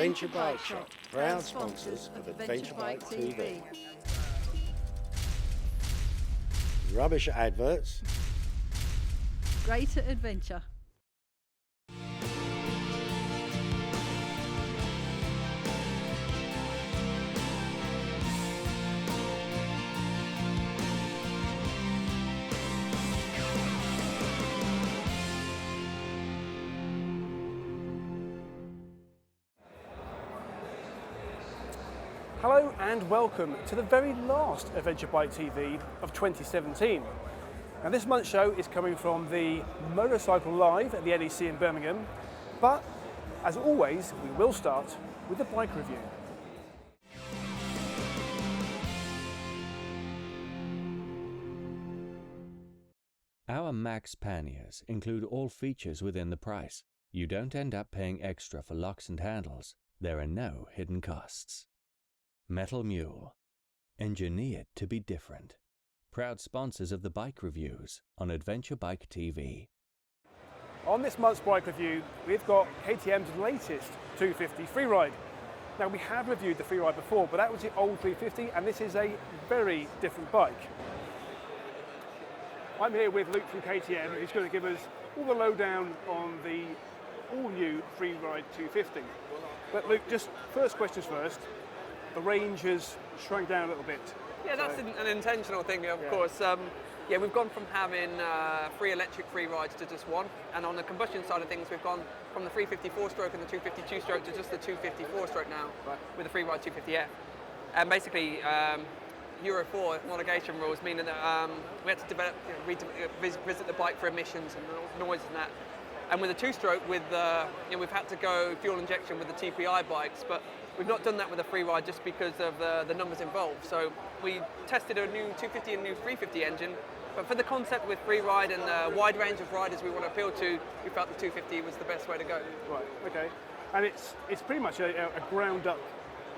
Adventure Bike Shop, proud sponsors of Adventure Bike TV. Rubbish Adverts. Great at adventure. Hello and welcome to the very last Adventure Bike TV of 2017. Now this month's show is coming from the Motorcycle Live at the NEC in Birmingham, but as always we will start with a bike review. Our Max panniers include all features within the price. You don't end up paying extra for locks and handles. There are no hidden costs. Metal Mule, engineered to be different. Proud sponsors of the bike reviews on Adventure Bike TV. On this month's bike review, we've got KTM's latest 250 Freeride. Now we have reviewed the Freeride before, but that was the old 350 and this is a very different bike. I'm here with Luke from KTM, who's going to give us all the lowdown on the all-new Freeride 250. But Luke, just first questions first. The range has shrunk down a little bit. Yeah, that's an intentional thing, of course. We've gone from having 3 electric Freerides to just 1, and on the combustion side of things, we've gone from the 354 stroke and the 252 stroke to just the 254 stroke now, with the Freeride 250F. And basically, Euro 4 homologation rules meaning that we had to develop, visit the bike for emissions and noise and that. And with the 2-stroke, we've had to go fuel injection with the TPI bikes, but we've not done that with a Freeride just because of the numbers involved. So we tested a new 250 and new 350 engine, but for the concept with Freeride and the wide range of riders we want to appeal to, we felt the 250 was the best way to go. Right, okay. And it's pretty much a ground-up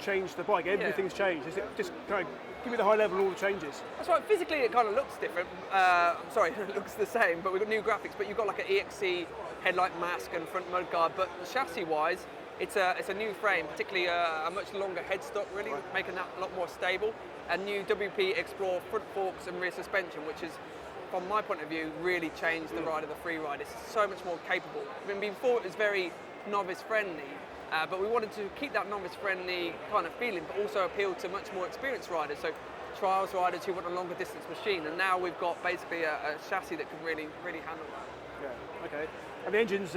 change to the bike. Everything's changed. Is it just kind of give me the high level and all the changes? That's right. Physically, it kind of looks different. It looks the same, but we've got new graphics. But you've got like an EXC headlight mask and front mudguard. But chassis-wise, it's a new frame, particularly a much longer headstock, really, making that a lot more stable. And new WP Explore front forks and rear suspension, which is, from my point of view, really changed the ride of the Freeride. It's so much more capable. I mean, before it was very novice-friendly. But we wanted to keep that novice-friendly kind of feeling, but also appeal to much more experienced riders, so trials riders who want a longer distance machine. And now we've got basically a chassis that can really handle that. Yeah, okay. And the engine's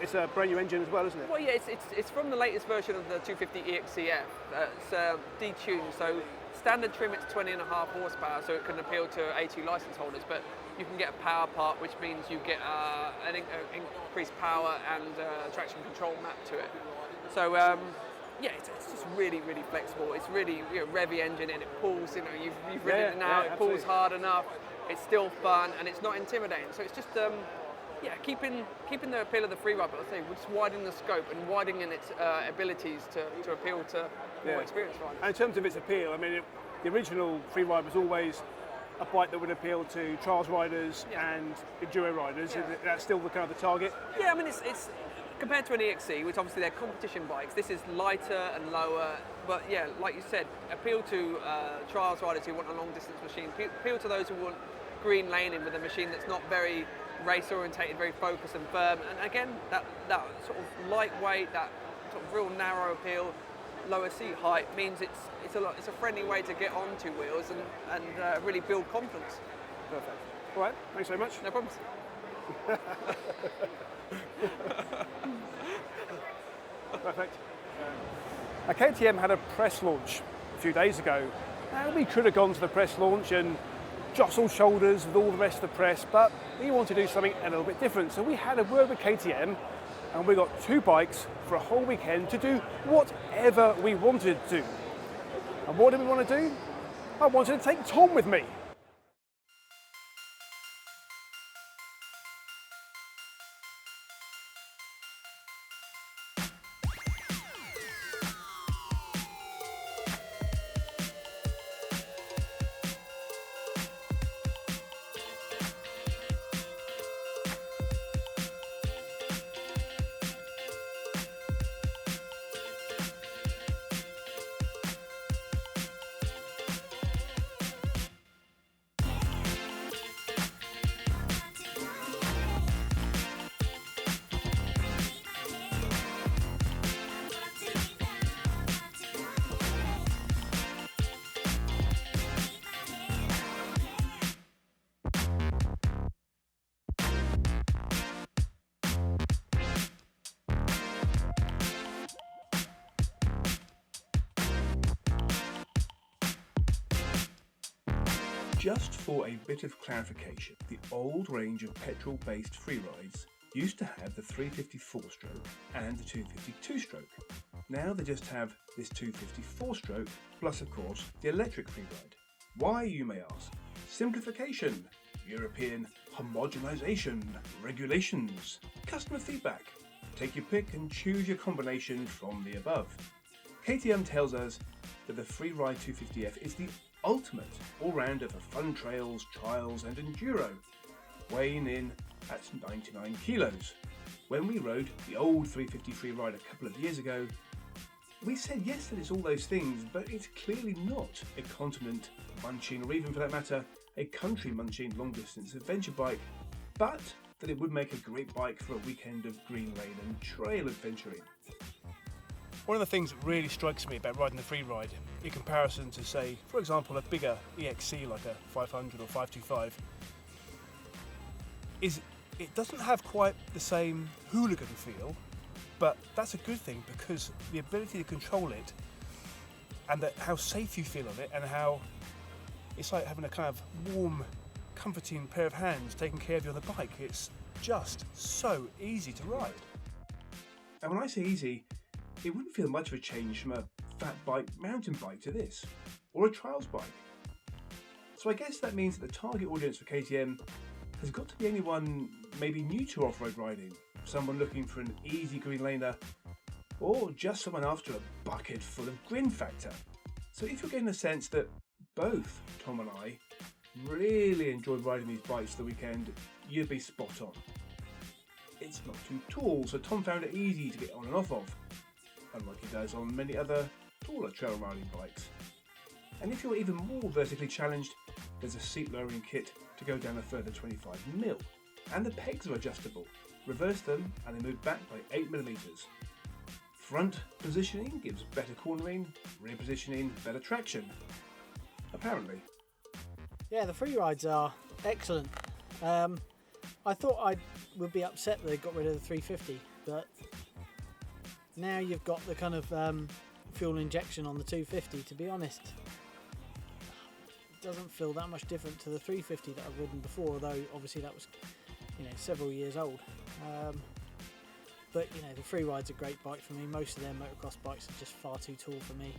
it's a brand new engine as well, isn't it? Well, yeah, it's from the latest version of the 250 EXCF. It's detuned, so standard trim it's 20.5 horsepower, so it can appeal to A2 license holders. But you can get a power part, which means you get an increased power and traction control map to it. So it's just really flexible. It's really revvy engine and it pulls. You've ridden it now. It pulls hard enough. It's still fun and it's not intimidating. So it's just keeping the appeal of the Freeride, but I think we're just widening the scope and widening its abilities to appeal to more experienced riders. And in terms of its appeal, I mean, the original Freeride was always a bike that would appeal to trials riders and enduro riders. Yeah. That's still the kind of the target. Yeah, I mean it's. Compared to an EXC, which obviously they're competition bikes, this is lighter and lower, but yeah, like you said, appeal to trials riders who want a long distance machine, appeal to those who want green laning with a machine that's not very race orientated, very focused and firm, and again, that sort of lightweight, that sort of real narrow appeal, lower seat height means it's a friendly way to get on 2 wheels and really build confidence. Perfect. All right, thanks very much. No problems. Perfect. Now, KTM had a press launch a few days ago. Now, we could have gone to the press launch and jostled shoulders with all the rest of the press, but we wanted to do something a little bit different. So we had a word with KTM and we got 2 bikes for a whole weekend to do whatever we wanted to. And what did we want to do? I wanted to take Tom with me. Just for a bit of clarification, the old range of petrol-based Freerides used to have the 354-stroke and the 252-stroke. Now they just have this 254-stroke, plus of course the electric Freeride. Why, you may ask? Simplification, European homogenization, regulations, customer feedback. Take your pick and choose your combination from the above. KTM tells us that the Freeride 250F is the ultimate all-rounder for fun trails, trials and enduro, weighing in at 99 kilos. When we rode the old 350 Freeride a couple of years ago, we said yes that it's all those things, but it's clearly not a continent munching, or even for that matter, a country munching long-distance adventure bike, but that it would make a great bike for a weekend of green lane and trail adventuring. One of the things that really strikes me about riding the Freeride, in comparison to, say, for example, a bigger EXC like a 500 or 525, is it doesn't have quite the same hooligan feel, but that's a good thing because the ability to control it and how safe you feel on it, and how it's like having a kind of warm, comforting pair of hands taking care of you on the bike. It's just so easy to ride. And when I say easy, it wouldn't feel much of a change from a fat bike mountain bike to this, or a trials bike. So I guess that means that the target audience for KTM has got to be anyone maybe new to off-road riding, someone looking for an easy green laner, or just someone after a bucket full of grin factor. So if you're getting the sense that both Tom and I really enjoyed riding these bikes the weekend, you'd be spot on. It's not too tall, so Tom found it easy to get on and off of, unlike he does on many other taller trail riding bikes. And if you're even more vertically challenged, there's a seat lowering kit to go down a further 25mm, and the pegs are adjustable. Reverse them and they move back by 8mm. Front positioning gives better cornering, rear positioning better traction, apparently. Yeah, the Freerides are excellent. I thought I would be upset that they got rid of the 350, but now you've got the kind of fuel injection on the 250. To be honest, it doesn't feel that much different to the 350 that I've ridden before, although obviously that was, several years old. But the Freeride's a great bike for me. Most of their motocross bikes are just far too tall for me.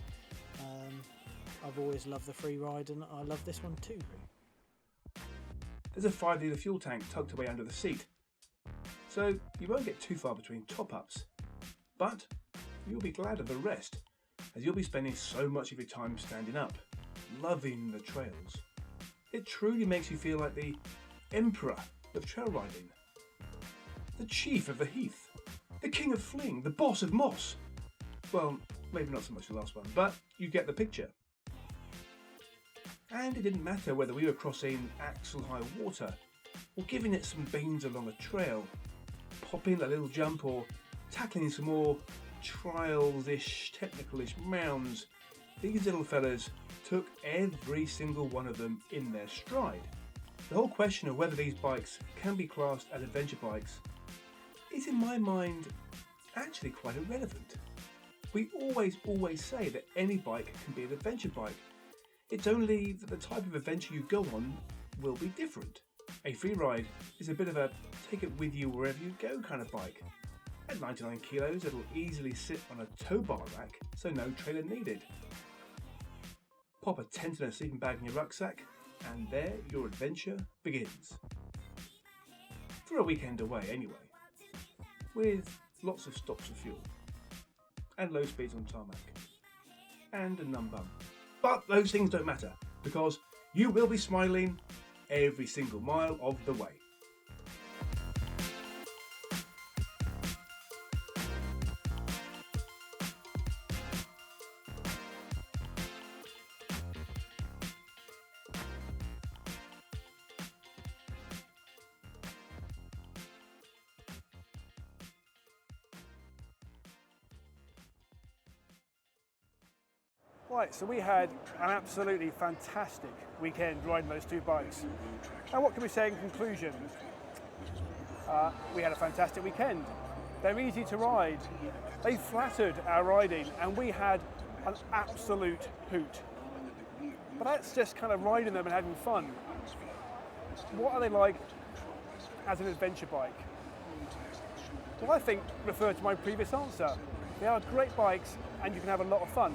I've always loved the Freeride, and I love this one too. There's a 5-litre fuel tank tucked away under the seat, so you won't get too far between top-ups, but you'll be glad of the rest, as you'll be spending so much of your time standing up, loving the trails. It truly makes you feel like the emperor of trail riding, the chief of the heath, the king of fling, the boss of moss. Well, maybe not so much the last one, but you get the picture. And it didn't matter whether we were crossing axle-high water, or giving it some beans along a trail, popping a little jump, or tackling some more trials-ish, technical-ish mounds. These little fellas took every single one of them in their stride. The whole question of whether these bikes can be classed as adventure bikes is, in my mind, actually quite irrelevant. We always say that any bike can be an adventure bike. It's only that the type of adventure you go on will be different. A Freeride is a bit of a take it with you wherever you go kind of bike. At 99 kilos, it'll easily sit on a tow bar rack, so no trailer needed. Pop a tent and a sleeping bag in your rucksack, and there your adventure begins. For a weekend away anyway, with lots of stops for fuel, and low speeds on tarmac, and a numb bum. But those things don't matter, because you will be smiling every single mile of the way. Right, so we had an absolutely fantastic weekend riding those two bikes. And what can we say in conclusion? We had a fantastic weekend. They're easy to ride. They flattered our riding, and we had an absolute hoot. but that's just kind of riding them and having fun. What are they like as an adventure bike? Well, I think, refer to my previous answer. They are great bikes and you can have a lot of fun.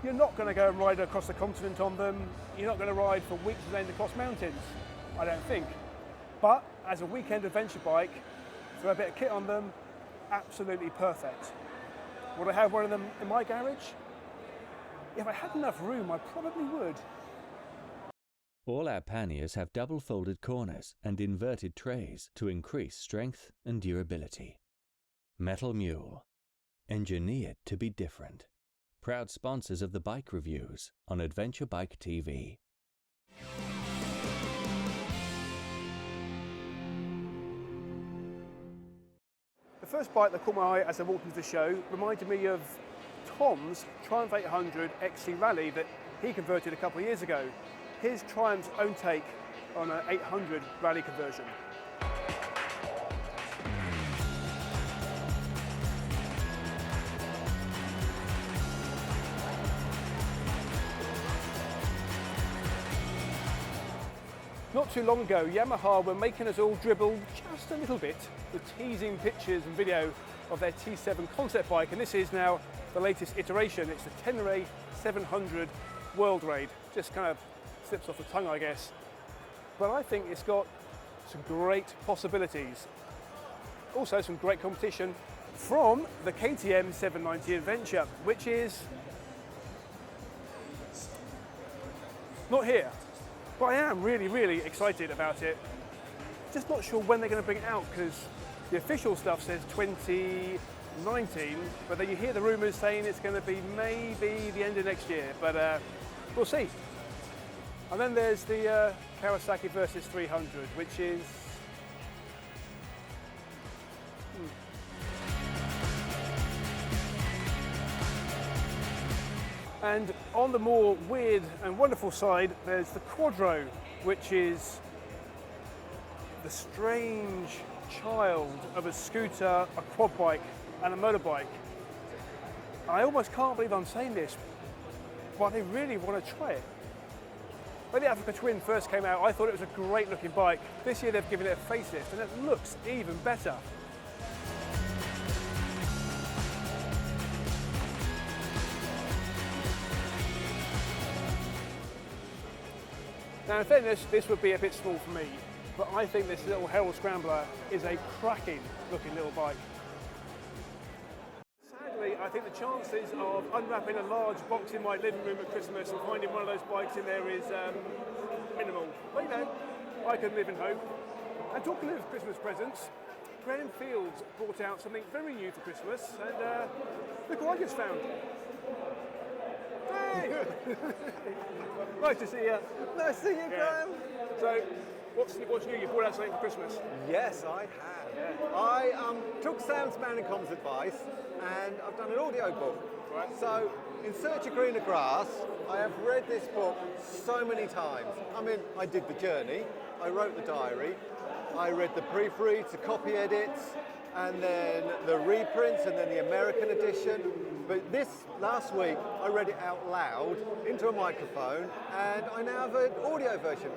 You're not going to go and ride across the continent on them. You're not going to ride for weeks and end across mountains, I don't think. But as a weekend adventure bike, throw a bit of kit on them, absolutely perfect. Would I have one of them in my garage? If I had enough room, I probably would. All our panniers have double-folded corners and inverted trays to increase strength and durability. Metal Mule, engineered to be different. Proud sponsors of the bike reviews on Adventure Bike TV. The first bike that caught my eye as I walked into the show reminded me of Tom's Triumph 800 XC Rally that he converted a couple of years ago. Here's Triumph's own take on an 800 rally conversion. Not too long ago, Yamaha were making us all dribble just a little bit with teasing pictures and video of their T7 concept bike, and this is now the latest iteration. It's the Tenere 700 World Raid. Just kind of slips off the tongue, I guess. But I think it's got some great possibilities. Also some great competition from the KTM 790 Adventure, which is not here. But I am really excited about it. Just not sure when they're going to bring it out, because the official stuff says 2019, but then you hear the rumours saying it's going to be maybe the end of next year, but we'll see. And then there's the Kawasaki versus 300, which is And on the more weird and wonderful side, there's the Quadro, which is the strange child of a scooter, a quad bike, and a motorbike. I almost can't believe I'm saying this, but I really want to try it. When the Africa Twin first came out, I thought it was a great looking bike. This year they've given it a facelift, and it looks even better. Now in fairness, this would be a bit small for me, but I think this little Herald Scrambler is a cracking looking little bike. Sadly, I think the chances of unwrapping a large box in my living room at Christmas and finding one of those bikes in there is minimal. But you know, I can live in hope. And talking of Christmas presents, Graham Fields brought out something very new for Christmas, and look what I just found. Hey! Nice to see you. Nice to see you, Graham. So, what's new? You brought out something for Christmas? Yes, I have. Yeah. I took Sam's Manicom's advice and I've done an audiobook. Right. So, In Search of Greener Grass, I have read this book so many times. I mean, I did the journey, I wrote the diary, I read the proofreads, the copy edits, and then the reprints, and then the American edition. But this last week, I read it out loud into a microphone, and I now have an audio version,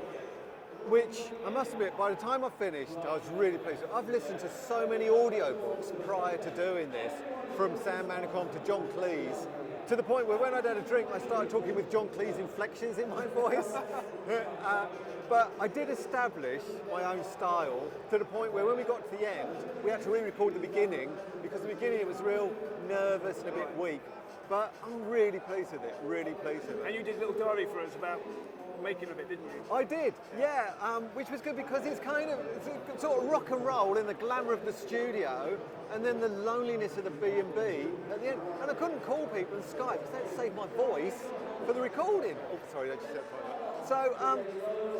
which I must admit, by the time I finished, I was really pleased. I've listened to so many audiobooks prior to doing this, from Sam Manicom to John Cleese, to the point where when I'd had a drink, I started talking with John Cleese inflections in my voice. But I did establish my own style to the point where when we got to the end, we had to re-record the beginning, because the beginning it was real nervous and a bit weak. But I'm really pleased with it, really pleased with it. And you did a little diary for us about making of it, didn't you? I did, yeah, which was good because it's sort of rock and roll in the glamour of the studio, and then the loneliness of the B&B at the end. And I couldn't call people on Skype because they had to save my voice for the recording. Oh, sorry, I just said that.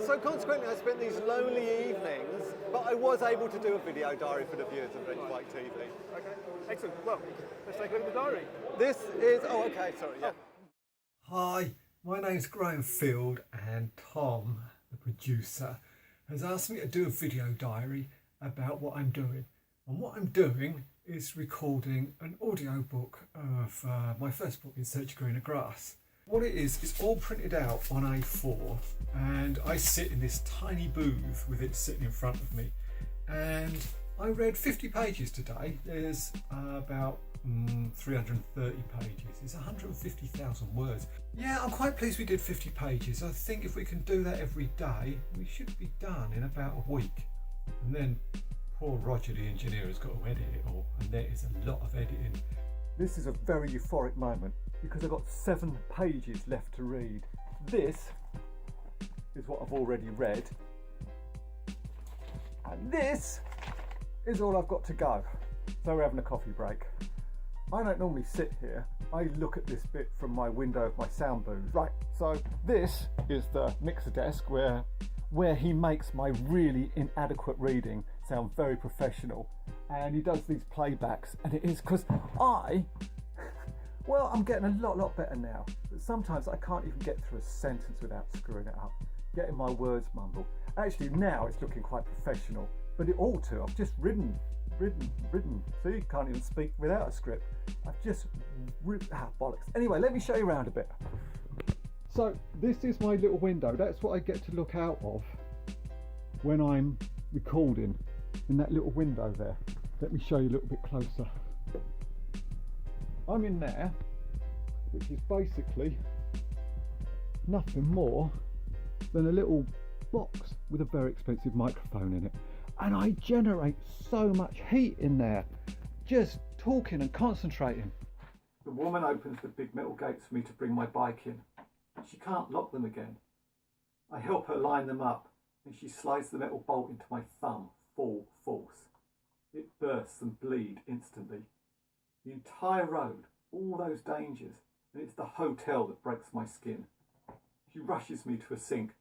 So consequently, I spent these lonely evenings, but I was able to do a video diary for the viewers of Adventure Bike TV. Okay, excellent. Well, let's take a look at the diary. This is, oh, okay, sorry, yeah. Hi, my name's Graham Field, and Tom, the producer, has asked me to do a video diary about what I'm doing. And what I'm doing is recording an audiobook of my first book, In Search of Greener Grass. What it is, it's all printed out on A4, and I sit in this tiny booth with it sitting in front of me, and I read 50 pages today. There's about 330 pages. It's 150,000 words. Yeah, I'm quite pleased we did 50 pages. I think if we can do that every day, we should be done in about a week. And then poor Roger, the engineer, has got to edit it all, and there is a lot of editing. This is a very euphoric moment because I've got 7 pages left to read. This is what I've already read, and this is all I've got to go. So we're having a coffee break. I don't normally sit here. I look at this bit from my window of my sound booth. Right, so this is the mixer desk where he makes my really inadequate reading sound very professional. And he does these playbacks, and it is because I'm getting a lot better now. But sometimes I can't even get through a sentence without screwing it up, getting my words mumbled. Actually, now it's looking quite professional, but it ought to. I've just ridden. See, you can't even speak without a script. I've just bollocks. Anyway, let me show you around a bit. So this is my little window. That's what I get to look out of when I'm recording, in that little window there. Let me show you a little bit closer. I'm in there, which is basically nothing more than a little box with a very expensive microphone in it. And I generate so much heat in there, just talking and concentrating. The woman opens the big metal gates for me to bring my bike in. She can't lock them again. I help her line them up, and she slides the metal bolt into my thumb, full force. It bursts and bleeds instantly. The entire road, all those dangers, and it's the hotel that breaks my skin. She rushes me to a sink,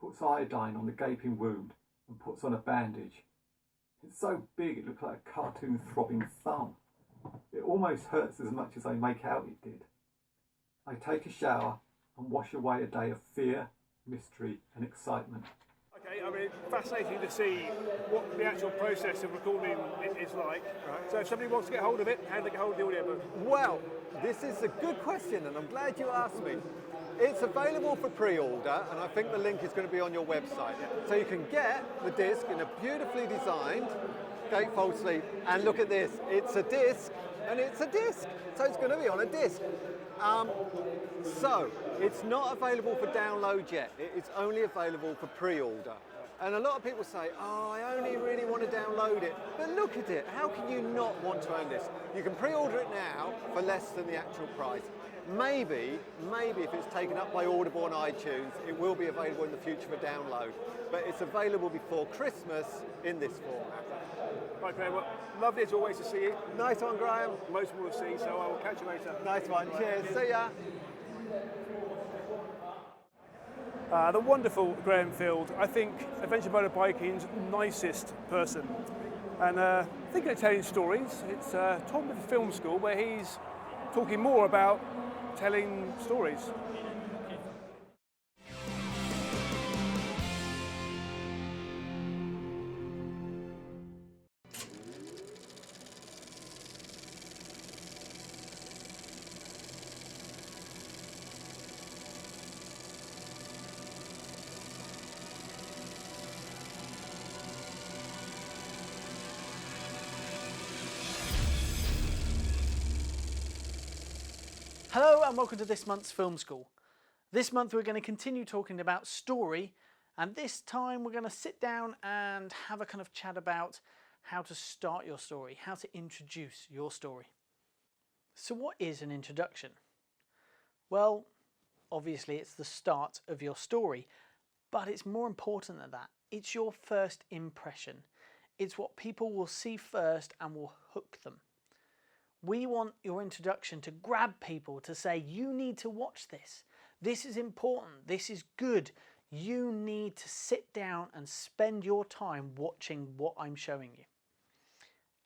puts iodine on the gaping wound, and puts on a bandage. It's so big it looks like a cartoon throbbing thumb. It almost hurts as much as I make out it did. I take a shower and wash away a day of fear, mystery and excitement. Okay, I mean, fascinating to see what the actual process of recording is like. Right. So if somebody wants to get hold of it, how do they get hold of the audiobook? Well, this is a good question, and I'm glad you asked me. It's available for pre-order, and I think the link is going to be on your website. So you can get the disc in a beautifully designed gatefold sleeve, and look at this, it's a disc, and it's a disc, so it's going to be on a disc. So it's not available for download yet. It is only available for pre-order. And a lot of people say, oh, I only really want to download it. But look at it, how can you not want to own this? You can pre-order it now for less than the actual price. Maybe if it's taken up by Audible and iTunes, it will be available in the future for download. But it's available before Christmas in this format. Right, Graham, well, lovely as always to see you. Nice one, Graham. Most will see, so I will catch you later. Nice one, cheers, see ya. The wonderful Graham Field, I think adventure motorbiking's nicest person. And thinking of telling stories, it's Tom with the film school where he's talking more about telling stories. Hello and welcome to this month's Film School. This month we're going to continue talking about story, and this time we're going to sit down and have a kind of chat about how to start your story, how to introduce your story. So what is an introduction? Well, obviously it's the start of your story, but it's more important than that. It's your first impression. It's what people will see first and will hook them. We want your introduction to grab people, to say, you need to watch this. This is important. This is good. You need to sit down and spend your time watching what I'm showing you.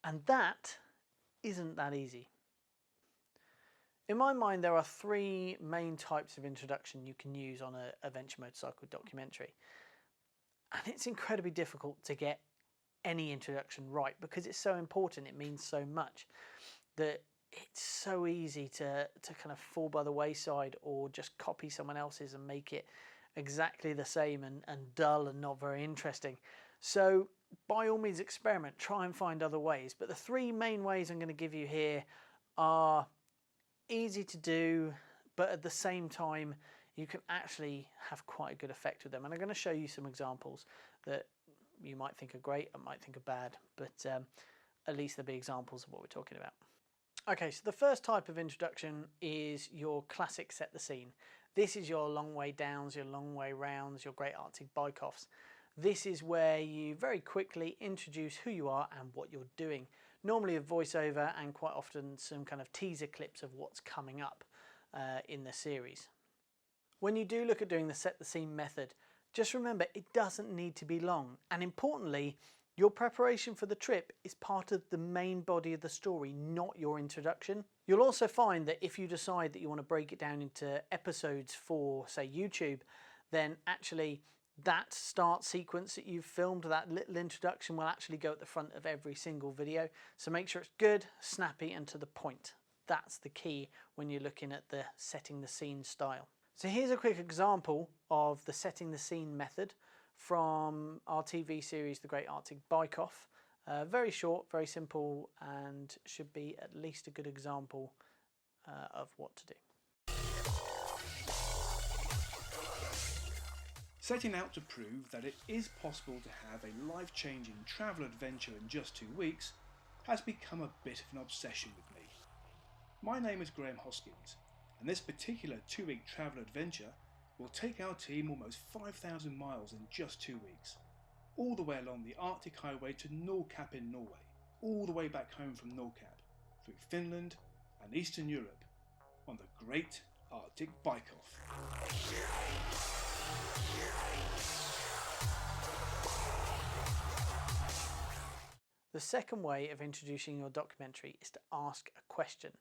And that isn't that easy. In my mind, there are 3 main types of introduction you can use on an adventure motorcycle documentary. And it's incredibly difficult to get any introduction right because it's so important. It means so much. That it's so easy to kind of fall by the wayside or just copy someone else's and make it exactly the same and dull and not very interesting. So by all means experiment, try and find other ways. But the three main ways I'm going to give you here are easy to do, but at the same time you can actually have quite a good effect with them. And I'm going to show you some examples that you might think are great and might think are bad, but at least they'll be examples of what we're talking about. Okay, so the first type of introduction is your classic set the scene. This is your long way downs, your long way rounds, your great Arctic bike offs. This is where you very quickly introduce who you are and what you're doing. Normally a voiceover and quite often some kind of teaser clips of what's coming up in the series. When you do look at doing the set the scene method, just remember it doesn't need to be long, and importantly, your preparation for the trip is part of the main body of the story, not your introduction. You'll also find that if you decide that you want to break it down into episodes for, say, YouTube, then actually that start sequence that you've filmed, that little introduction, will actually go at the front of every single video. So make sure it's good, snappy, and to the point. That's the key when you're looking at the setting the scene style. So here's a quick example of the setting the scene method from our TV series, The Great Arctic Bike Off. Very short, very simple, and should be at least a good example of what to do. Setting out to prove that it is possible to have a life-changing travel adventure in just 2 weeks has become a bit of an obsession with me. My name is Graham Hoskins, and this particular 2-week travel adventure will take our team almost 5,000 miles in just 2 weeks, all the way along the Arctic highway to Nordkapp in Norway, all the way back home from Nordkapp, through Finland and Eastern Europe, on the Great Arctic Bike Off. The second way of introducing your documentary is to ask a question.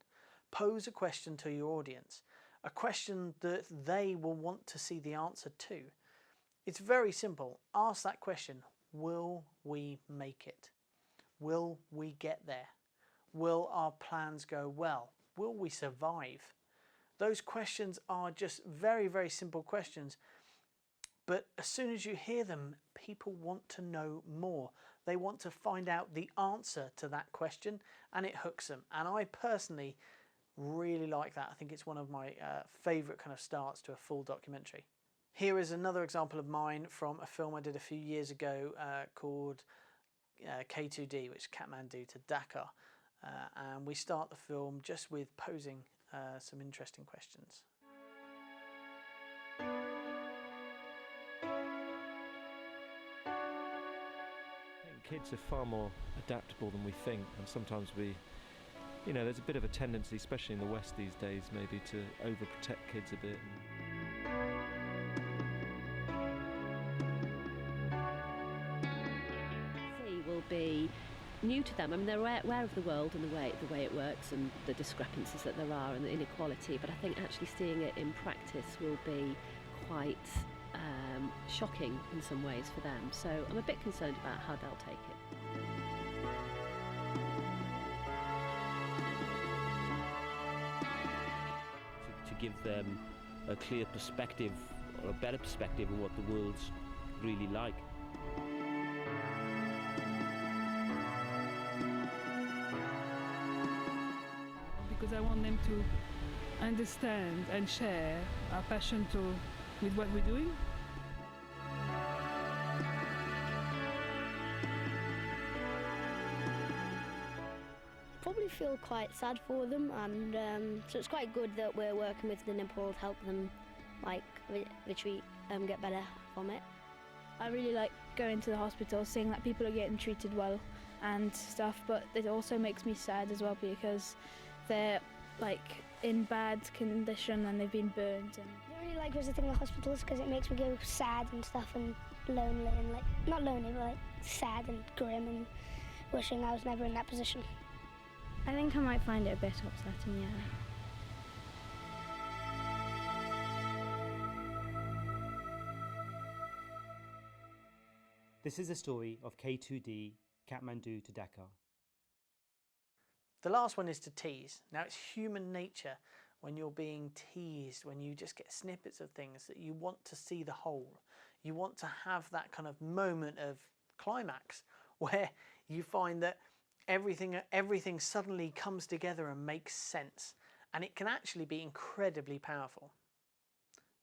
Pose a question to your audience, a question that they will want to see the answer to. It's very simple. Ask that question: will we make it? Will we get there? Will our plans go well? Will we survive? Those questions are just very, very simple questions. But as soon as you hear them, people want to know more. They want to find out the answer to that question, and it hooks them. And I personally really like that. I think it's one of my favourite kind of starts to a full documentary. Here is another example of mine from a film I did a few years ago called K2D, which is Kathmandu to Dakar. And we start the film just with posing some interesting questions. Kids are far more adaptable than we think, and sometimes there's a bit of a tendency, especially in the West these days, maybe to overprotect kids a bit. Will be new to them. I mean, they're aware of the world and the way it works and the discrepancies that there are and the inequality, but I think actually seeing it in practice will be quite shocking in some ways for them. So I'm a bit concerned about how they'll take it. To give them a clear perspective, or a better perspective of what the world's really like. Because I want them to understand and share our passion with what we're doing. Probably feel quite sad for them, and so it's quite good that we're working with the Nepal to help them retreat and get better from it. I really like going to the hospital, seeing that people are getting treated well and stuff, but it also makes me sad as well because they're in bad condition and they've been burned. And I don't really like visiting the hospitals because it makes me go sad and stuff and lonely and not lonely but sad and grim and wishing I was never in that position. I think I might find it a bit upsetting, yeah. This is the story of K2D, Kathmandu to Dakar. The last one is to tease. Now, it's human nature when you're being teased, when you just get snippets of things, that you want to see the whole. You want to have that kind of moment of climax where you find that everything suddenly comes together and makes sense. And it can actually be incredibly powerful.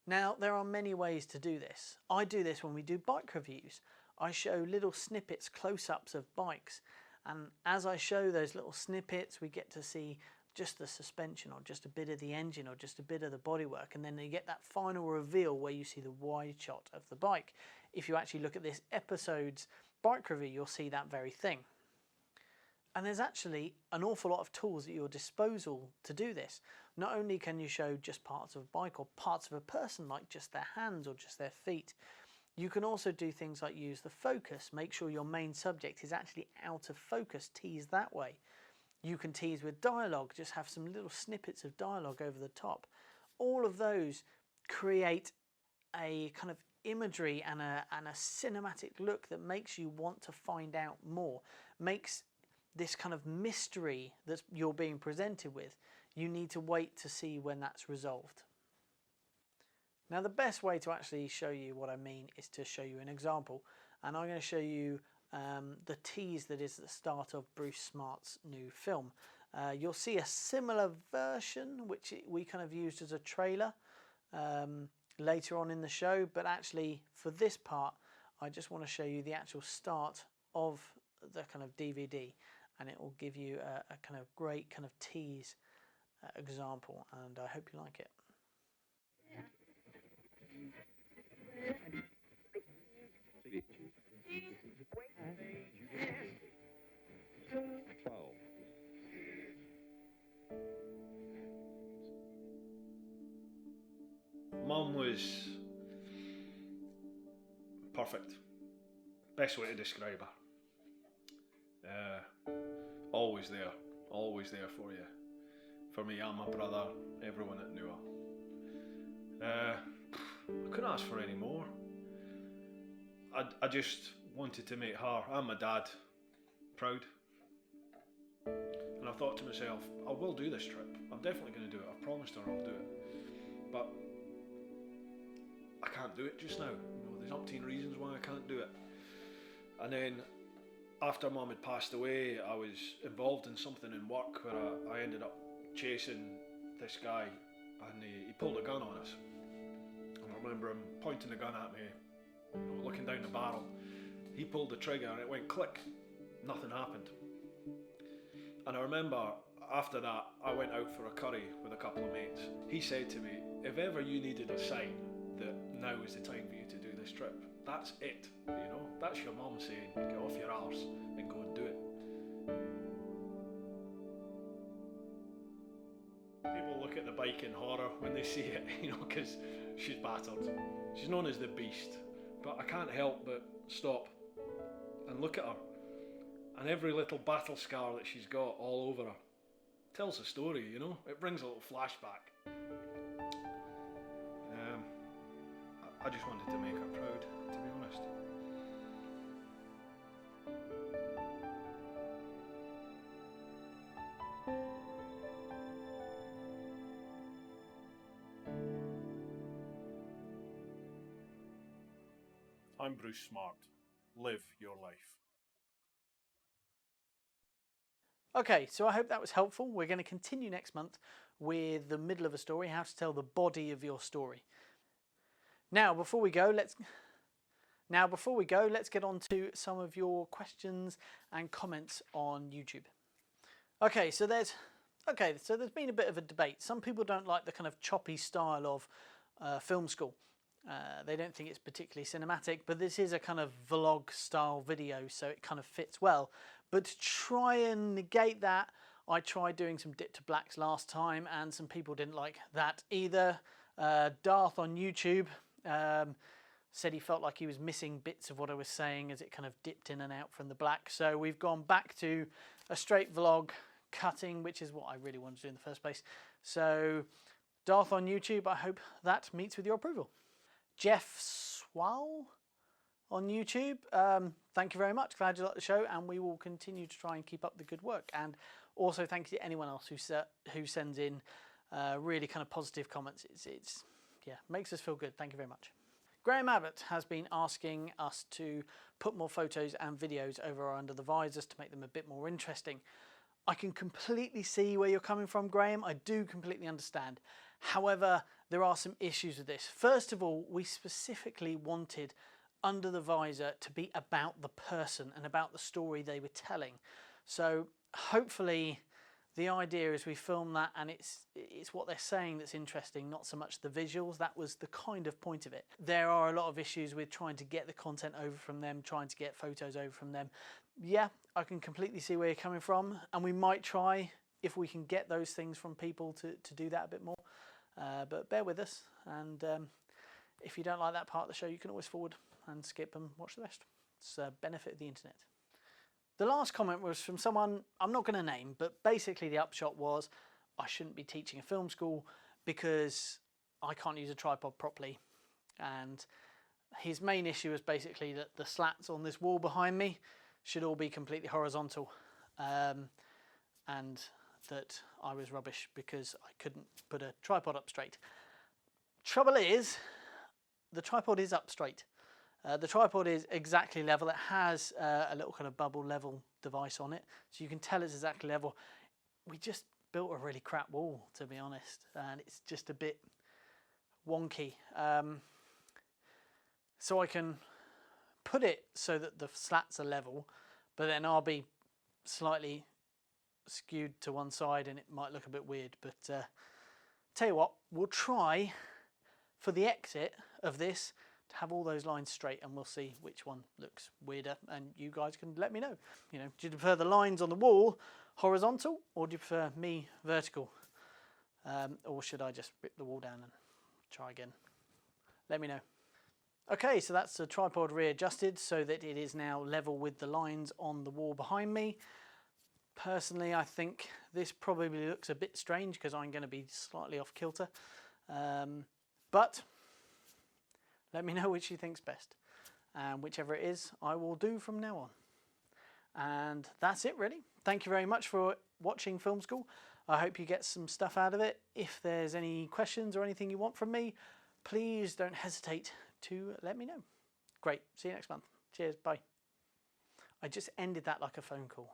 Now, there are many ways to do this. I do this when we do bike reviews. I show little snippets, close-ups of bikes. And as I show those little snippets, we get to see just the suspension or just a bit of the engine or just a bit of the bodywork. And then you get that final reveal where you see the wide shot of the bike. If you actually look at this episode's bike review, you'll see that very thing. And there's actually an awful lot of tools at your disposal to do this. Not only can you show just parts of a bike or parts of a person, like just their hands or just their feet, you can also do things like use the focus, make sure your main subject is actually out of focus, tease that way. You can tease with dialogue, just have some little snippets of dialogue over the top. All of those create a kind of imagery and a cinematic look that makes you want to find out more, makes this kind of mystery that you're being presented with. You need to wait to see when that's resolved. Now, the best way to actually show you what I mean is to show you an example, and I'm going to show you the tease that is the start of Bruce Smart's new film. You'll see a similar version which we kind of used as a trailer later on in the show, but actually for this part I just want to show you the actual start of the kind of DVD, and it will give you a kind of great kind of tease example, and I hope you like it. Mum was perfect. Best way to describe her. Always there for you. For me and my brother, everyone that knew her. I couldn't ask for any more. I just wanted to make her and my dad proud. And I thought to myself, I will do this trip. I'm definitely going to do it. I've promised her I'll do it. But I can't do it just now. You know, there's umpteen reasons why I can't do it. And then after Mum had passed away, I was involved in something in work where I ended up chasing this guy, and he pulled a gun on us. And I remember him pointing the gun at me, you know, looking down the barrel. He pulled the trigger and it went click. Nothing happened. And I remember after that, I went out for a curry with a couple of mates. He said to me, if ever you needed a sign that now is the time for you to do this trip, that's it, you know? That's your mum saying, get off your arse and go and do it. People look at the bike in horror when they see it, you know, because she's battered. She's known as the Beast, but I can't help but stop and look at her. And every little battle scar that she's got all over her tells a story, you know? It brings a little flashback. I just wanted to make her proud, to be honest. I'm Bruce Smart. Live your life. Okay, so I hope that was helpful. We're going to continue next month with the middle of a story, how to tell the body of your story. Now, before we go, let's get on to some of your questions and comments on YouTube. Okay, so there's been a bit of a debate. Some people don't like the kind of choppy style of film school. They don't think it's particularly cinematic, but this is a kind of vlog style video, so it kind of fits well. But to try and negate that, I tried doing some dip to blacks last time, and some people didn't like that either. Darth on YouTube said he felt like he was missing bits of what I was saying as it kind of dipped in and out from the black. So we've gone back to a straight vlog cutting, which is what I really wanted to do in the first place. So Darth on YouTube, I hope that meets with your approval. Jeff Swall on YouTube. Thank you very much. Glad you liked the show, and we will continue to try and keep up the good work. And also thank you to anyone else who sends in really kind of positive comments. It's yeah, makes us feel good. Thank you very much. Graham Abbott has been asking us to put more photos and videos over our Under the Visors to make them a bit more interesting. I can completely see where you're coming from, Graham. I do completely understand. However, there are some issues with this. First of all, we specifically wanted Under the Visor to be about the person and about the story they were telling. So hopefully the idea is we film that and it's what they're saying that's interesting, not so much the visuals. That was the kind of point of it. There are a lot of issues with trying to get the content over from them, trying to get photos over from them. Yeah, I can completely see where you're coming from, and we might try, if we can get those things from people, to do that a bit more. But bear with us, and if you don't like that part of the show, you can always forward and skip and watch the rest. It's a benefit of the internet. The last comment was from someone I'm not going to name, but basically the upshot was I shouldn't be teaching a film school because I can't use a tripod properly. And his main issue was basically that the slats on this wall behind me should all be completely horizontal, and that I was rubbish because I couldn't put a tripod up straight. Trouble is, the tripod is up straight. The tripod is exactly level. It has a little kind of bubble level device on it, so you can tell it's exactly level. We just built a really crap wall, to be honest, and it's just a bit wonky. So I can put it so that the slats are level, but then I'll be slightly skewed to one side and it might look a bit weird. But tell you what, we'll try for the exit of this have all those lines straight, and we'll see which one looks weirder, and you guys can let me know. You know, do you prefer the lines on the wall horizontal, or do you prefer me vertical? Or should I just rip the wall down and try again? Let me know. Okay, so that's the tripod readjusted so that it is now level with the lines on the wall behind me. Personally, I think this probably looks a bit strange because I'm going to be slightly off kilter, but let me know which you think's best, and whichever it is, I will do from now on. And that's it, really. Thank you very much for watching Film School. I hope you get some stuff out of it. If there's any questions or anything you want from me, please don't hesitate to let me know. Great. See you next month. Cheers. Bye. I just ended that like a phone call.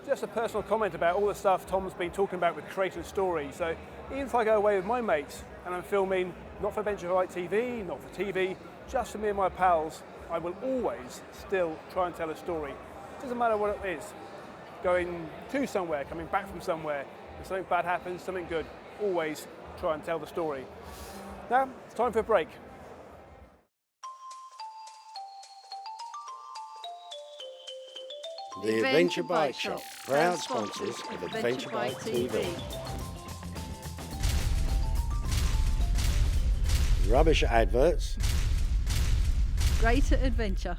Just a personal comment about all the stuff Tom's been talking about with creating a story. So even if I go away with my mates and I'm filming not for Adventure Bike TV, not for TV, just for me and my pals, I will always still try and tell a story. Doesn't matter what it is. Going to somewhere, coming back from somewhere, if something bad happens, something good, always try and tell the story. Now, it's time for a break. The Adventure Bike Shop, proud sponsors of Adventure Bike TV. Rubbish Adverts. Greater adventure.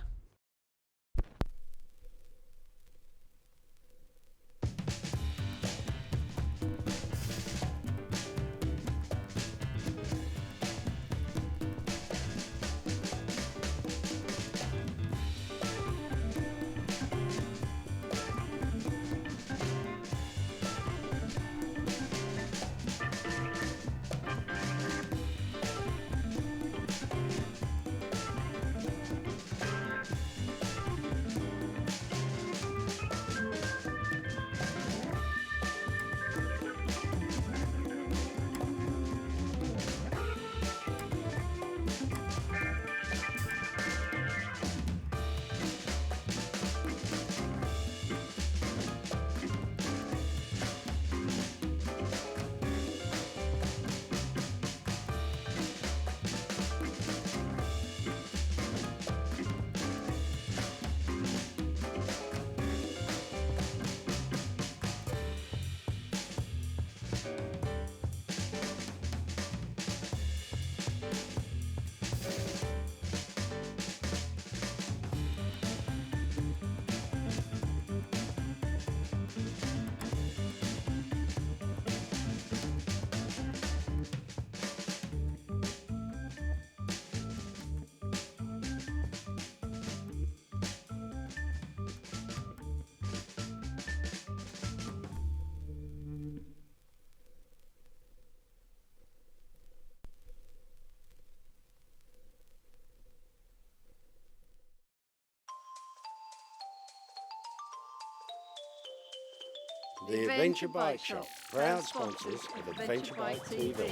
The Adventure Bike Shop, proud sponsors of Adventure Bike TV.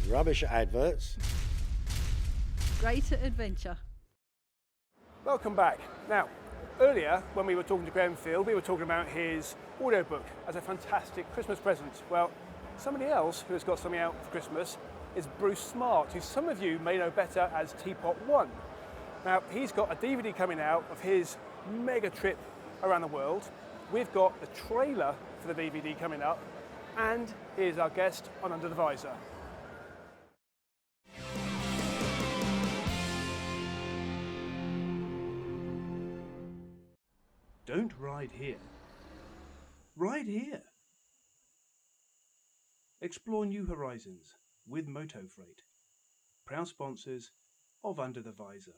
Rubbish Adverts. Greater adventure. Welcome back. Now, earlier when we were talking to Graham Field, we were talking about his audiobook as a fantastic Christmas present. Well, somebody else who has got something out for Christmas is Bruce Smart, who some of you may know better as Teapot One. Now, he's got a DVD coming out of his mega trip around the world. We've got the trailer for the DVD coming up, and here's our guest on Under the Visor. Don't ride here. Ride here. Explore new horizons with Moto Freight. Proud sponsors of Under the Visor.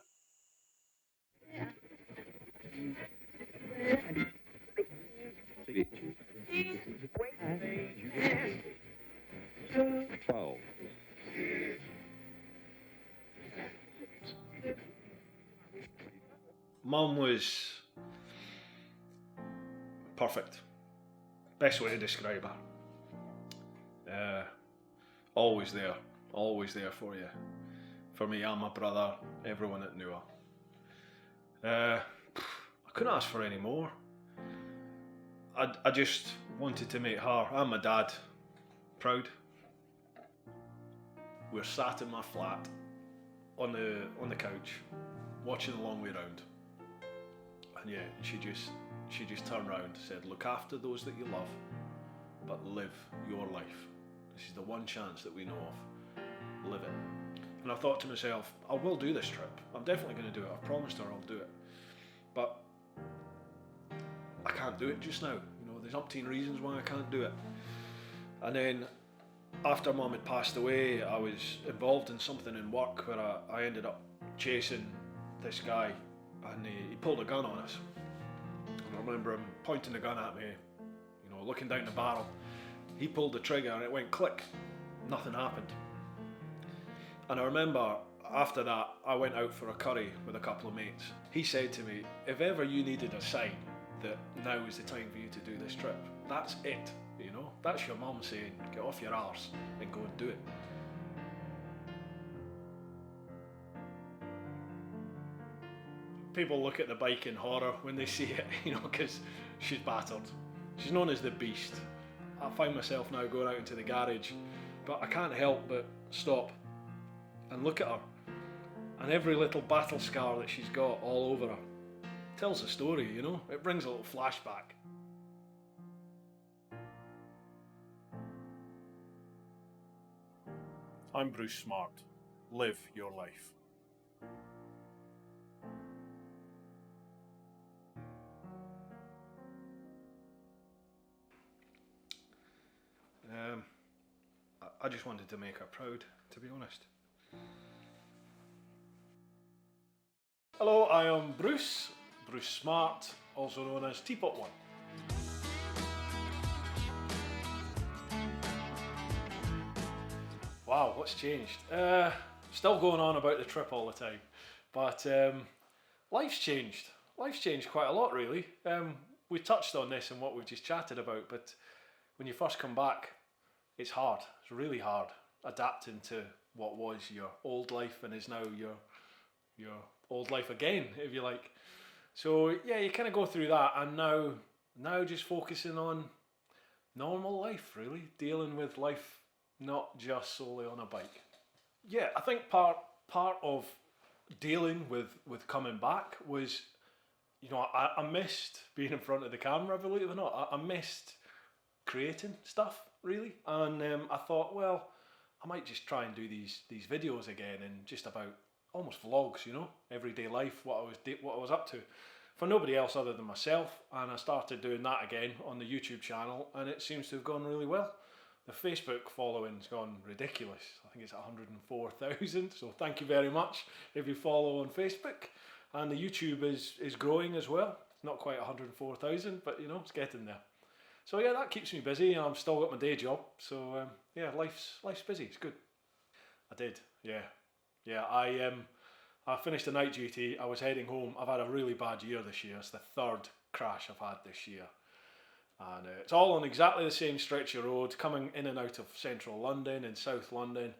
Mum was perfect. Best way to describe her. Always there for you. For me and my brother, everyone that knew her. I couldn't ask for any more. I just wanted to make her and my dad proud. We're sat in my flat on the couch, watching The Long Way Round. And yeah, she just turned around and said, look after those that you love, but live your life. This is the one chance that we know of. Live it. And I thought to myself, I will do this trip. I'm definitely going to do it. I've promised her I'll do it. But I can't do it just now. You know, there's umpteen reasons why I can't do it. And then after Mum had passed away, I was involved in something in work where I ended up chasing this guy, and he pulled a gun on us. And I remember him pointing the gun at me, you know, looking down the barrel. He pulled the trigger and it went click. Nothing happened. And I remember after that, I went out for a curry with a couple of mates. He said to me, if ever you needed a sign that now is the time for you to do this trip, that's it, you know? That's your mum saying, get off your arse and go and do it. People look at the bike in horror when they see it, you know, because she's battered. She's known as the Beast. I find myself now going out into the garage, but I can't help but stop and look at her. And every little battle scar that she's got all over her tells a story, you know? It brings a little flashback. I'm Bruce Smart. Live your life. I just wanted to make her proud, to be honest. Hello, I am Bruce Smart, also known as Teapot One. Wow, what's changed? Still going on about the trip all the time, but life's changed. Life's changed quite a lot, really. We touched on this in what we've just chatted about, but when you first come back, it's hard. It's really hard adapting to what was your old life and is now your old life again, if you like. So yeah, you kind of go through that, and now just focusing on normal life, really, dealing with life not just solely on a bike. Yeah, I think part of dealing with coming back was, you know, I missed being in front of the camera, believe it or not. I missed creating stuff, really, and I thought, well, I might just try and do these videos again, and just about almost vlogs, you know, everyday life, what I was up to, for nobody else other than myself. And I started doing that again on the YouTube channel, and it seems to have gone really well. The Facebook following's gone ridiculous. I think it's 104,000. So thank you very much if you follow on Facebook. And the YouTube is growing as well. Not quite 104,000, but you know, it's getting there. So yeah, that keeps me busy. I've still got my day job. So yeah, life's busy. It's good. I did, yeah. I I finished the night duty, I was heading home. I've had a really bad year this year. It's the third crash I've had this year. And it's all on exactly the same stretch of road, coming in and out of central London and South London.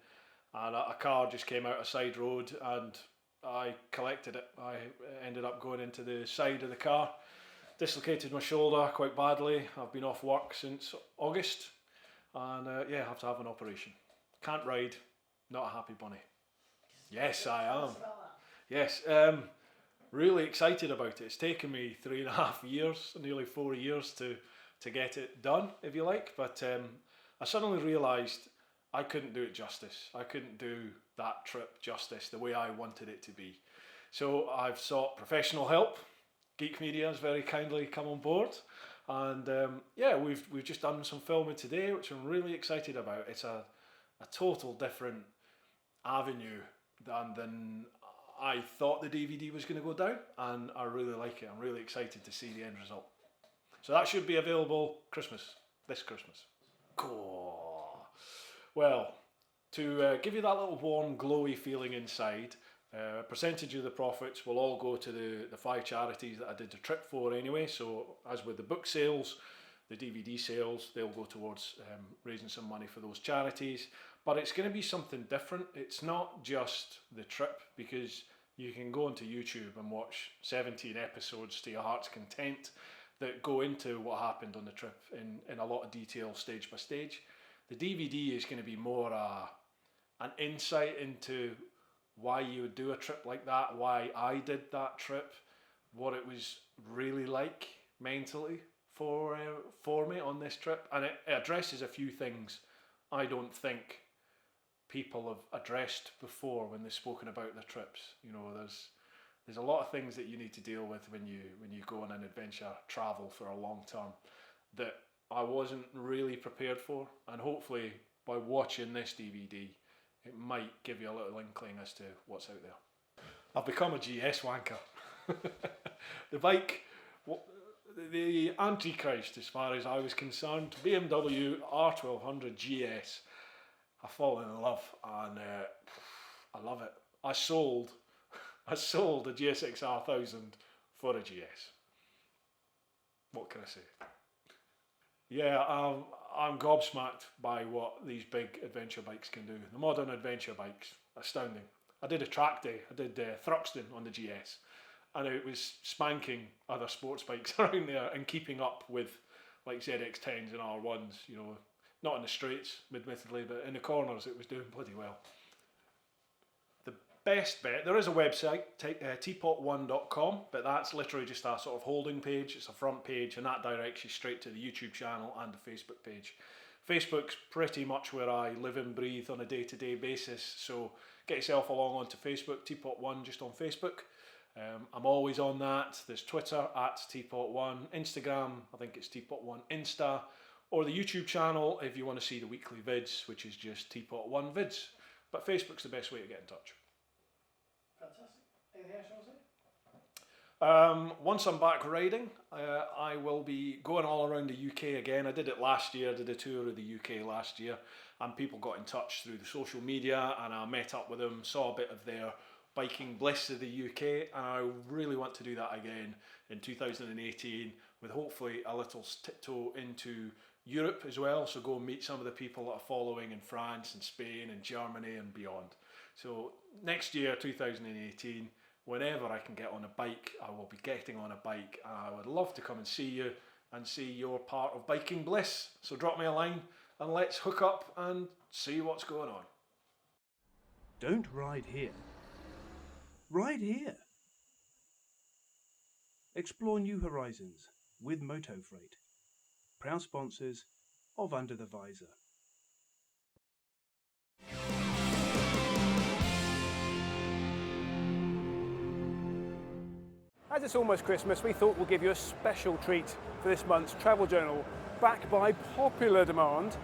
And a car just came out a side road and I collected it. I ended up going into the side of the car, dislocated my shoulder quite badly. I've been off work since August and yeah, have to have an operation. Can't ride, not a happy bunny. Yes, I am. Yes, really excited about it. It's taken me 3.5 years, nearly 4 years to get it done, if you like. But I suddenly realised I couldn't do it justice. I couldn't do that trip justice the way I wanted it to be. So I've sought professional help. Geek Media has very kindly come on board. And yeah, we've just done some filming today, which I'm really excited about. It's a total different avenue than I thought the DVD was going to go down, and I really like it. I'm really excited to see the end result. So that should be available this Christmas. Cool. Well, to give you that little warm, glowy feeling inside, a percentage of the profits will all go to the 5 charities that I did the trip for anyway. So as with the book sales, the DVD sales, they'll go towards raising some money for those charities. But it's going to be something different. It's not just the trip, because you can go onto YouTube and watch 17 episodes to your heart's content that go into what happened on the trip in a lot of detail, stage by stage. The DVD is going to be more an insight into why you would do a trip like that, why I did that trip, what it was really like mentally for me on this trip. And it addresses a few things I don't think people have addressed before when they've spoken about their trips. You know, there's a lot of things that you need to deal with when you go on an adventure travel for a long term that I wasn't really prepared for, and hopefully by watching this DVD it might give you a little inkling as to what's out there. I've become a GS wanker. The bike, the Antichrist as far as I was concerned, BMW R1200 GS. I've fallen in love, and I love it. I sold a GSX R1000 for a GS. What can I say? Yeah, I'm gobsmacked by what these big adventure bikes can do. The modern adventure bikes, astounding. I did a track day. I did Thruxton on the GS, and it was spanking other sports bikes around there and keeping up with like ZX10s and R1s, you know. Not in the straights, admittedly, but in the corners it was doing bloody well. The best bet, there is a website, teapot1.com, but that's literally just a sort of holding page. It's a front page, and that directs you straight to the YouTube channel and the Facebook page. Facebook's pretty much where I live and breathe on a day-to-day basis, so get yourself along onto Facebook, Teapot1 just on Facebook. I'm always on that. There's Twitter @Teapot1, Instagram, I think it's Teapot1 Insta, or the YouTube channel if you want to see the weekly vids, which is just Teapot1 vids. But Facebook's the best way to get in touch. Fantastic. Anything else you want to say? Once I'm back riding, I will be going all around the UK again. I did it last year, did a tour of the UK last year, and people got in touch through the social media, and I met up with them, saw a bit of their biking bliss of the UK, and I really want to do that again in 2018, with hopefully a little tiptoe into Europe as well, so go and meet some of the people that are following in France and Spain and Germany and beyond. So next year, 2018, whenever I can get on a bike, I will be getting on a bike, and I would love to come and see you and see your part of biking bliss. So drop me a line and let's hook up and see what's going on. Don't ride here. Ride here. Explore new horizons with Moto Freight. Proud sponsors of Under the Visor. As it's almost Christmas, we thought we'll give you a special treat for this month's travel journal, backed by popular demand.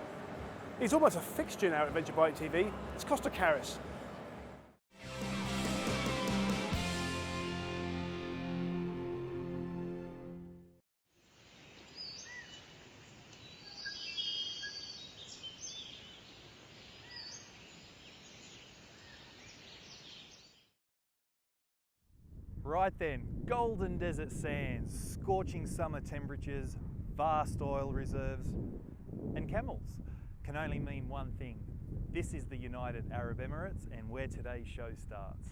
It's almost a fixture now at Adventure Bike TV. It's Costa Caris. Right then, golden desert sands, scorching summer temperatures, vast oil reserves, and camels can only mean one thing. This is the United Arab Emirates and where today's show starts.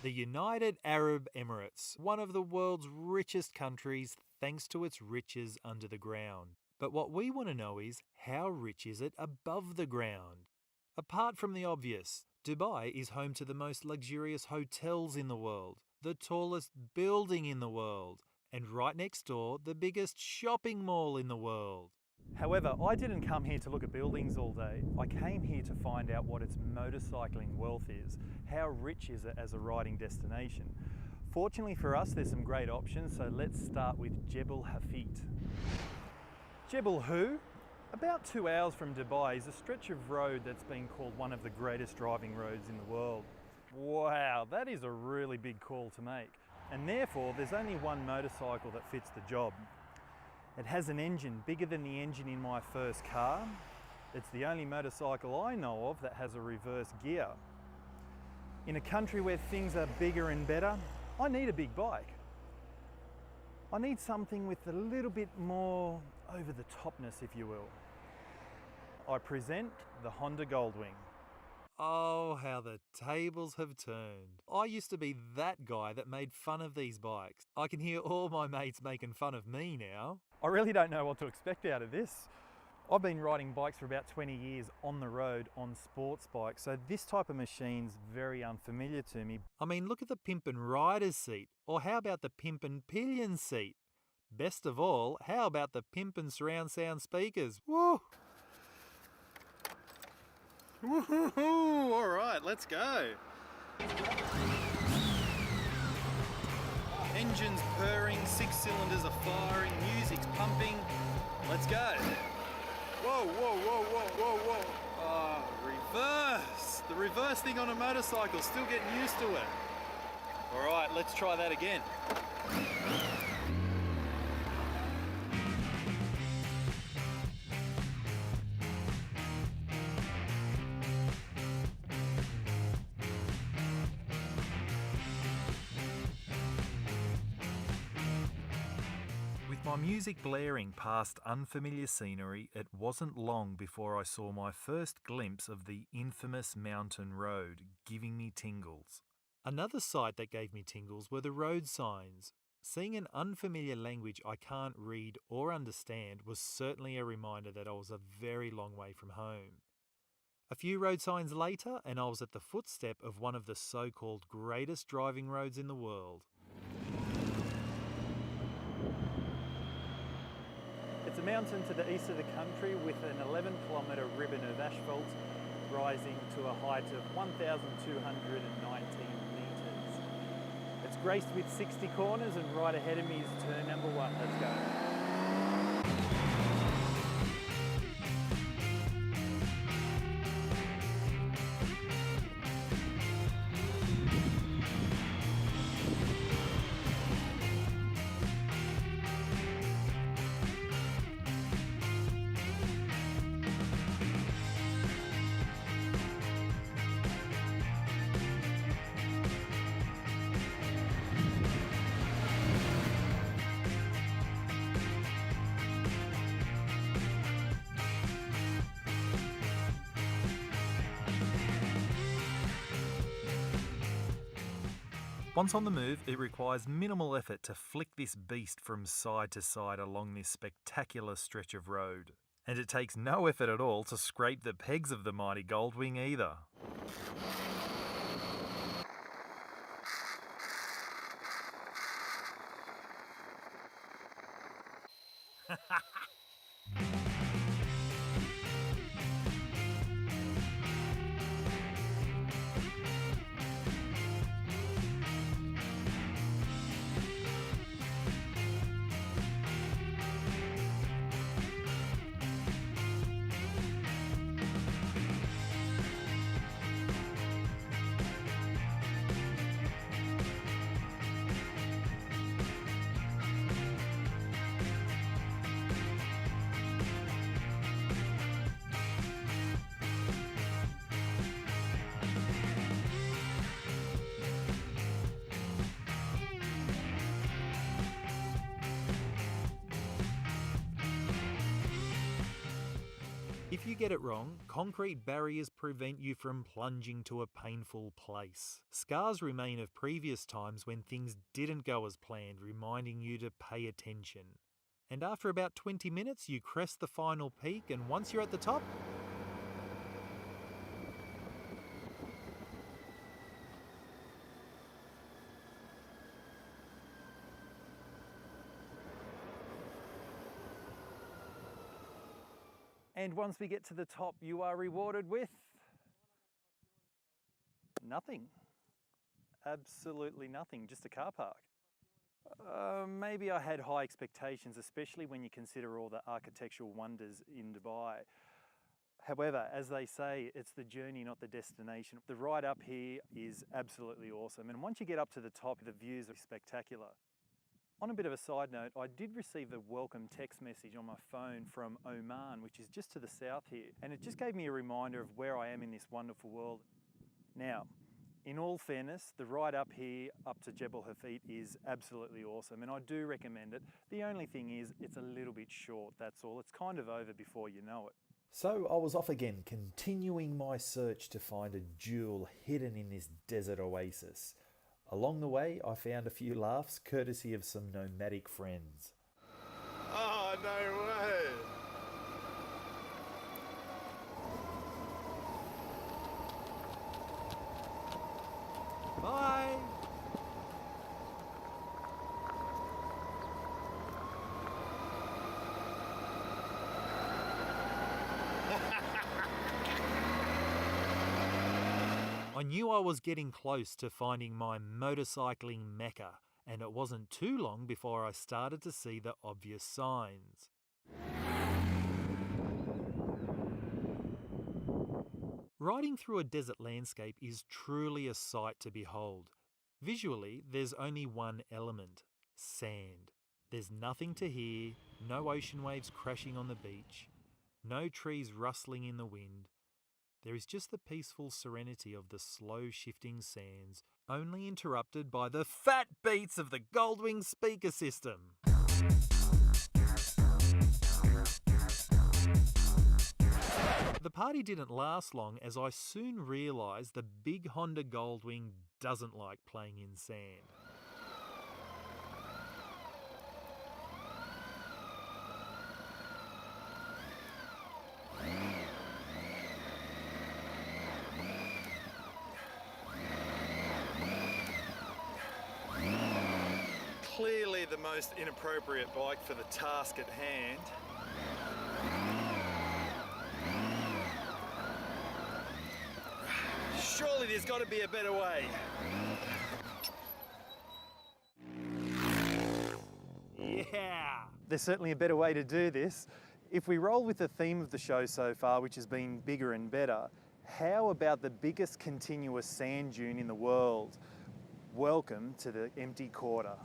The United Arab Emirates, one of the world's richest countries thanks to its riches under the ground. But what we want to know is, how rich is it above the ground? Apart from the obvious, Dubai is home to the most luxurious hotels in the world, the tallest building in the world, and right next door, the biggest shopping mall in the world. However, I didn't come here to look at buildings all day. I came here to find out what its motorcycling wealth is. How rich is it as a riding destination? Fortunately for us, there's some great options, so let's start with Jebel Hafit. Jebel Hu, about 2 hours from Dubai, is a stretch of road that's been called one of the greatest driving roads in the world. Wow, that is a really big call to make. And therefore, there's only one motorcycle that fits the job. It has an engine bigger than the engine in my first car. It's the only motorcycle I know of that has a reverse gear. In a country where things are bigger and better, I need a big bike. I need something with a little bit more over the topness, if you will. I present the Honda Goldwing. Oh, how the tables have turned. I used to be that guy that made fun of these bikes. I can hear all my mates making fun of me now. I really don't know what to expect out of this. I've been riding bikes for about 20 years on the road on sports bikes, so this type of machine's very unfamiliar to me. I mean, look at the pimp and rider's seat, or how about the pimp and pillion seat? Best of all, how about the pimp and surround sound speakers? Woo! Woohoo! All right, let's go. Engines purring, 6 cylinders are firing, music's pumping. Let's go. Whoa, whoa, whoa, whoa, whoa, whoa. Reverse. The reverse thing on a motorcycle, still getting used to it. All right, let's try that again. My music blaring past unfamiliar scenery, it wasn't long before I saw my first glimpse of the infamous mountain road, giving me tingles. Another sight that gave me tingles were the road signs. Seeing an unfamiliar language I can't read or understand was certainly a reminder that I was a very long way from home. A few road signs later, and I was at the footstep of one of the so-called greatest driving roads in the world. It's a mountain to the east of the country with an 11-kilometre ribbon of asphalt rising to a height of 1,219 metres. It's graced with 60 corners, and right ahead of me is turn number 1. Let's go. Once on the move, it requires minimal effort to flick this beast from side to side along this spectacular stretch of road. And it takes no effort at all to scrape the pegs of the mighty Goldwing either. If you get it wrong, concrete barriers prevent you from plunging to a painful place. Scars remain of previous times when things didn't go as planned, reminding you to pay attention. And after about 20 minutes, you crest the final peak, and once you're at the top, and once we get to the top, you are rewarded with nothing. Absolutely nothing, just a car park. Maybe I had high expectations, especially when you consider all the architectural wonders in Dubai. However, as they say, it's the journey, not the destination. The ride up here is absolutely awesome, and once you get up to the top, the views are spectacular. On a bit of a side note, I did receive a welcome text message on my phone from Oman, which is just to the south here, and it just gave me a reminder of where I am in this wonderful world. Now, in all fairness, the ride up here, up to Jebel Hafid, is absolutely awesome, and I do recommend it. The only thing is, it's a little bit short, that's all. It's kind of over before you know it. So I was off again, continuing my search to find a jewel hidden in this desert oasis. Along the way, I found a few laughs, courtesy of some nomadic friends. Oh, no way! Bye! I knew I was getting close to finding my motorcycling mecca, and it wasn't too long before I started to see the obvious signs. Riding through a desert landscape is truly a sight to behold. Visually, there's only one element: sand. There's nothing to hear, no ocean waves crashing on the beach, no trees rustling in the wind. There is just the peaceful serenity of the slow shifting sands, only interrupted by the fat beats of the Goldwing speaker system. The party didn't last long, as I soon realised the big Honda Goldwing doesn't like playing in sand. Clearly the most inappropriate bike for the task at hand. Surely there's got to be a better way. Yeah! There's certainly a better way to do this. If we roll with the theme of the show so far, which has been bigger and better, how about the biggest continuous sand dune in the world? Welcome to the empty quarter.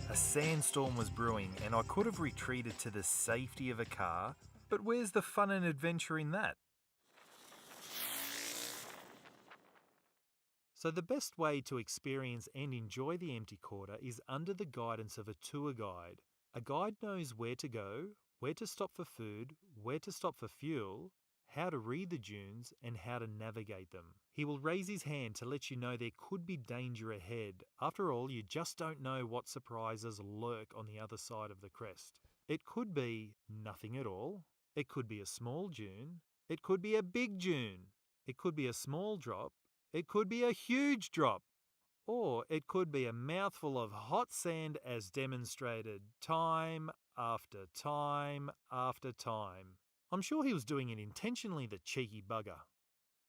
A sandstorm was brewing, and I could have retreated to the safety of a car, but where's the fun and adventure in that? So the best way to experience and enjoy the empty quarter is under the guidance of a tour guide. A guide knows where to go, where to stop for food, where to stop for fuel, how to read the dunes, and how to navigate them. He will raise his hand to let you know there could be danger ahead. After all, you just don't know what surprises lurk on the other side of the crest. It could be nothing at all. It could be a small dune. It could be a big dune. It could be a small drop. It could be a huge drop. Or it could be a mouthful of hot sand, as demonstrated time after time after time. I'm sure he was doing it intentionally, the cheeky bugger.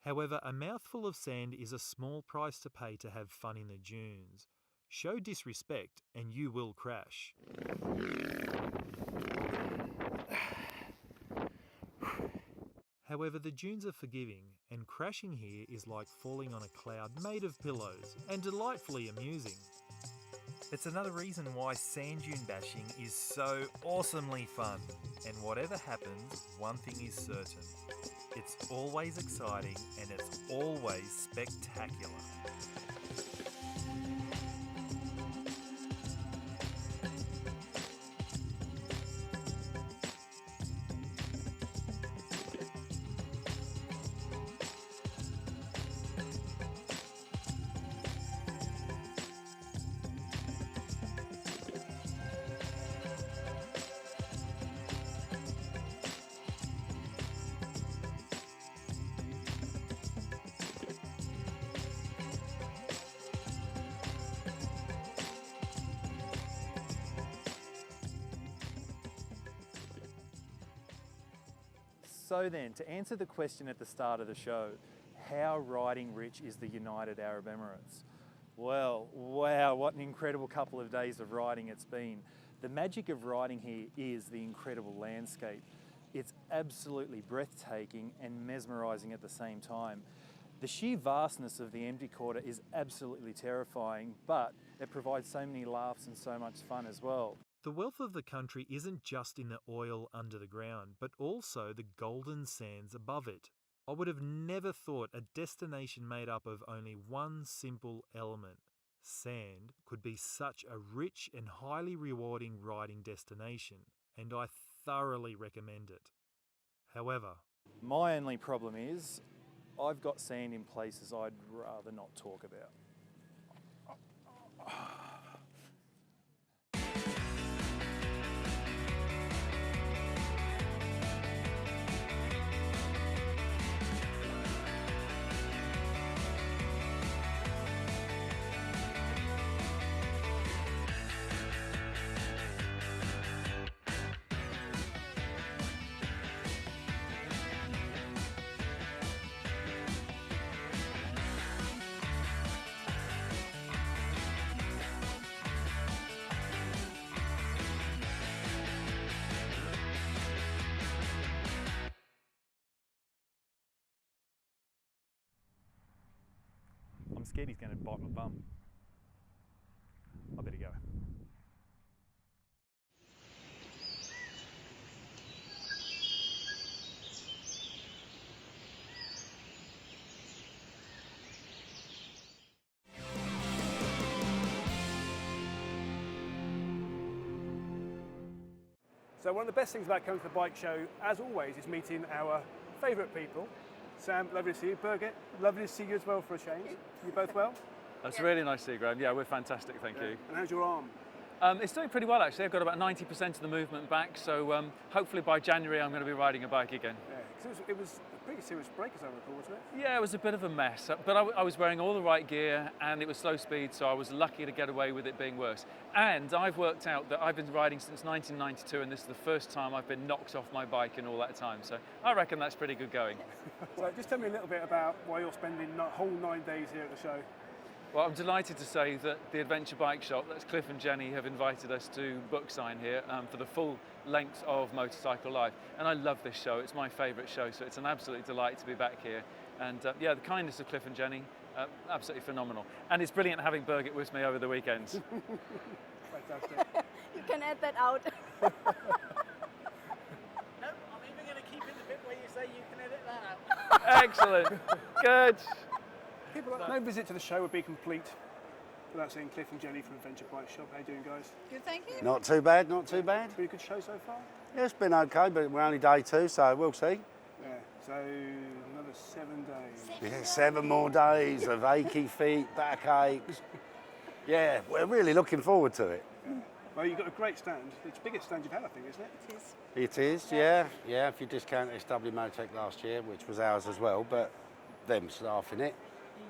However, a mouthful of sand is a small price to pay to have fun in the dunes. Show disrespect and you will crash. However, the dunes are forgiving, and crashing here is like falling on a cloud made of pillows, and delightfully amusing. It's another reason why sand dune bashing is so awesomely fun. And whatever happens, one thing is certain. It's always exciting and it's always spectacular. So then, to answer the question at the start of the show, how riding rich is the United Arab Emirates? Well, wow, what an incredible couple of days of riding it's been. The magic of riding here is the incredible landscape. It's absolutely breathtaking and mesmerising at the same time. The sheer vastness of the empty quarter is absolutely terrifying, but it provides so many laughs and so much fun as well. The wealth of the country isn't just in the oil under the ground, but also the golden sands above it. I would have never thought a destination made up of only one simple element, sand, could be such a rich and highly rewarding riding destination, and I thoroughly recommend it. However, my only problem is I've got sand in places I'd rather not talk about. I'm scared he's going to bite my bum. I better go. So one of the best things about coming to the bike show, as always, is meeting our favourite people. Sam, lovely to see you. Birgit, lovely to see you as well for a change. You both well? That's really nice to see you, Graham. Yeah, we're fantastic, thank you. And how's your arm? It's doing pretty well, actually. I've got about 90% of the movement back, so hopefully by January I'm going to be riding a bike again. Yeah, because it was a pretty serious break, as I recall, wasn't it? Yeah, it was a bit of a mess, but I was wearing all the right gear and it was slow speed, so I was lucky to get away with it being worse. And I've worked out that I've been riding since 1992 and this is the first time I've been knocked off my bike in all that time, so I reckon that's pretty good going. So just tell me a little bit about why you're spending the whole 9 days here at the show. Well, I'm delighted to say that the Adventure Bike Shop, that's Cliff and Jenny, have invited us to book sign here for the full length of Motorcycle Life. And I love this show, it's my favourite show, so it's an absolute delight to be back here. And yeah, the kindness of Cliff and Jenny, absolutely phenomenal. And it's brilliant having Birgit with me over the weekends. Fantastic. You can add that out. No, I'm even going to keep in the bit where you say you can edit that out. Excellent, good. No visit to the show would be complete without seeing Cliff and Jenny from Adventure Bike Shop. How you doing, guys? Good, thank you. Not too bad, not too bad. Pretty good show so far? Yeah, it's been okay, but we're only day 2, so we'll see. Yeah, so another 7 days. Yeah, 7 more days of achy feet, backaches. Yeah, we're really looking forward to it. Yeah. Well, you've got a great stand. It's the biggest stand you've had, I think, isn't it? It is. It is, yeah. Yeah, if you discount SW Motec last year, which was ours as well, but them staffing it.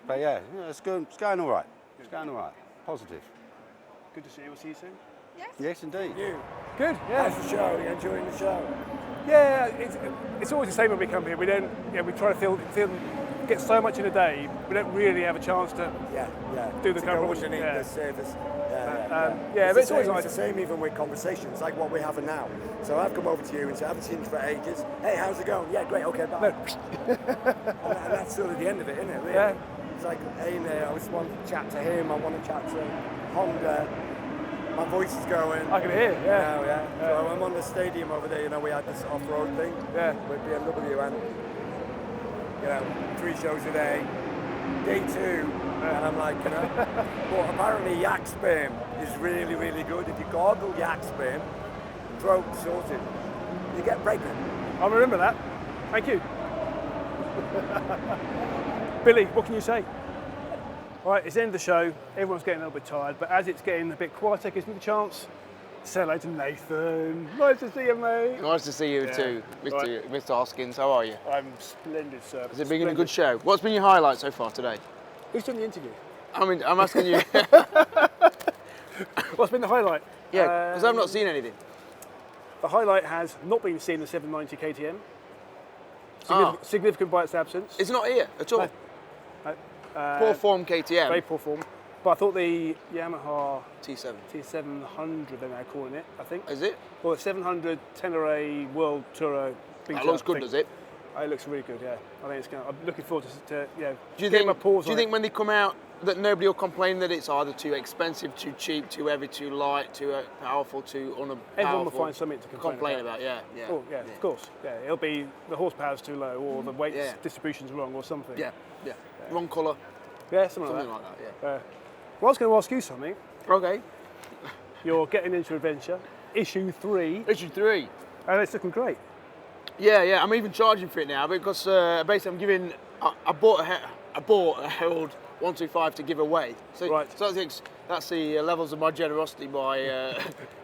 But yeah, it's going all right. It's going all right. Positive. Good to see you. We'll see you soon. Yes. Yes, indeed. You. Good. Yeah. How's the show? Are you enjoying the show? Yeah, it's always the same when we come here. We don't. Yeah, we try to get so much in a day. We don't really have a chance to. Do the cover. Underneath the surface. Yeah, but it's always it's the same even with conversations like what we're having now. So I've come over to you and said, I haven't seen you for ages. Hey, how's it going? Yeah, great. Okay, bye. and that's sort of the end of it, isn't it? Really? Yeah. It's like, hey, I just want to chat to him. I want to chat to Honda. My voice is going. I can hear, yeah. Now, yeah. So I'm on the stadium over there, you know, we had this off-road thing with BMW and, you know, 3 shows a day. Day 2, and I'm like, you know, but apparently yak sperm is really, really good. If you gargle yak sperm, throat sorted, you get pregnant. I'll remember that. Thank you. Billy, what can you say? All right, it's the end of the show. Everyone's getting a little bit tired, but as it's getting a bit quieter, gives me the chance to say hello to Nathan. Nice to see you, mate. Nice to see you too, Mr. Hoskins. How are you? I'm splendid, sir. Has it been a good show? What's been your highlight so far today? Who's done the interview? I mean, I'm asking you. What's been the highlight? Yeah, because I've not seen anything. The highlight has not been seen the 790 KTM. Significant by its absence. It's not here at all. No. Poor form KTM. Very poor form. But I thought the Yamaha T700, they're now calling it, I think. Is it? Well, the 700 Tenere World Tourer. That looks good, does it? It looks really good, yeah. I think it's going. I'm looking forward to Do you think when they come out that nobody will complain that it's either too expensive, too cheap, too heavy, too light, too powerful, too unpowerful? Everyone will find something to complain about. Yeah. Oh, yeah, of course. Yeah, it'll be the horsepower's too low, or the weight distribution's wrong, or something. Yeah. Wrong colour. Yeah, something like that. Yeah. Well, I was going to ask you something. Okay. You're getting into adventure, issue 3. Issue 3. And it's looking great. Yeah. I'm even charging for it now because basically I'm giving. I bought a Herald 125 to give away. So that's the levels of my generosity by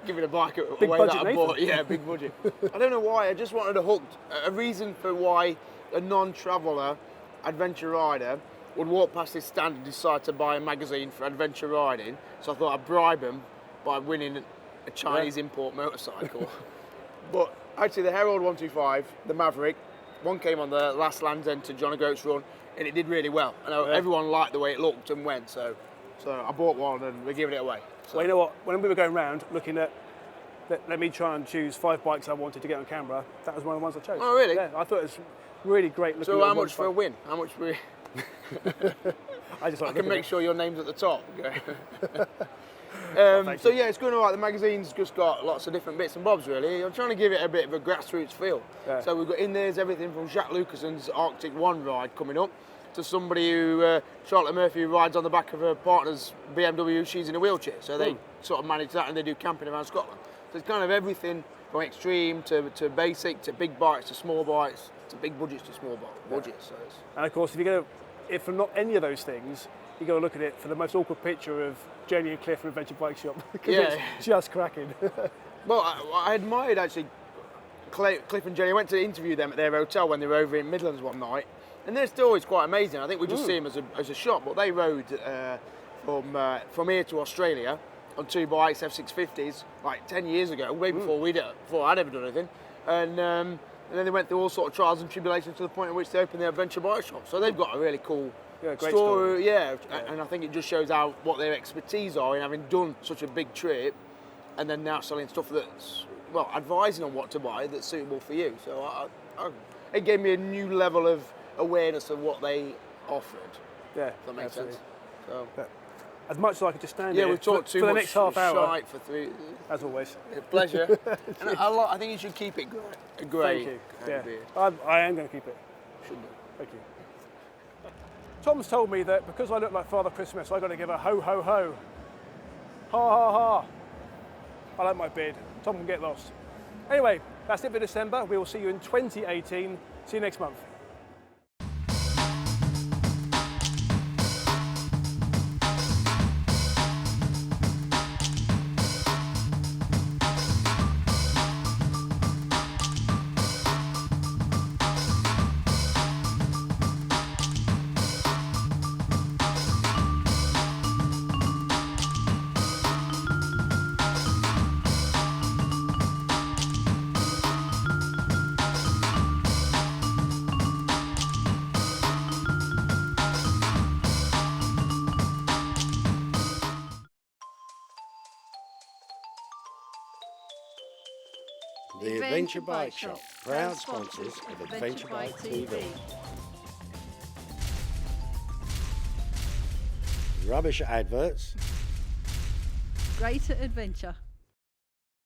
giving a bike away that I bought. Yeah, big budget. I don't know why. I just wanted a reason for why a non-traveller adventure rider would walk past this stand and decide to buy a magazine for adventure riding. So I thought I'd bribe him by winning a Chinese import motorcycle. But actually the Herald 125, the Maverick, one came on the last Land's End to John O'Groats run, and it did really well. And everyone liked the way it looked and went, so I bought one and we're giving it away. So. Well, you know what? When we were going round looking at, let me try and choose 5 bikes I wanted to get on camera, that was one of the ones I chose. Oh, really? Yeah, I thought it was really great looking. So how much for a win? How much for? I can make sure your name's at the top. So yeah, it's going all right. The magazine's just got lots of different bits and bobs really. I'm trying to give it a bit of a grassroots feel. Yeah. So we've got in there's everything from Jacques Lucason's Arctic 1 ride coming up to somebody who, Charlotte Murphy, who rides on the back of her partner's BMW. She's in a wheelchair, so they sort of manage that and they do camping around Scotland. So it's kind of everything from extreme to basic to big bikes to small bikes to big budgets to small budgets. So and of course, if for not any of those things, you got to look at it for the most awkward picture of Jenny and Cliff from Adventure Bike Shop because it's just cracking. Well, I admired actually Cliff and Jenny. I went to interview them at their hotel when they were over in Midlands one night, and their story's quite amazing. I think we just see them as a shop, but they rode from here to Australia on 2 bikes, F650s, like 10 years ago, way before I'd ever done anything, and then they went through all sort of trials and tribulations to the point at which they opened their Adventure Bike Shop. So they've got a really cool great story. And I think it just shows what their expertise are in having done such a big trip, and then now selling stuff that's advising on what to buy that's suitable for you. So it gave me a new level of awareness of what they offered. Yeah, if that makes sense. So. As much as I could just stand here we've talked too for the much next half hour. Shite for 3. As always. Pleasure. And I think you should keep it grey. Thank you. I am going to keep it. Should do. Thank you. Tom's told me that because I look like Father Christmas, I've got to give a ho ho ho. Ha ha ha. I like my beard. Tom can get lost. Anyway, that's it for December. We will see you in 2018. See you next month. The Adventure Bike Shop, proud sponsors of Adventure Bike TV. Rubbish Adverts. Great adventure.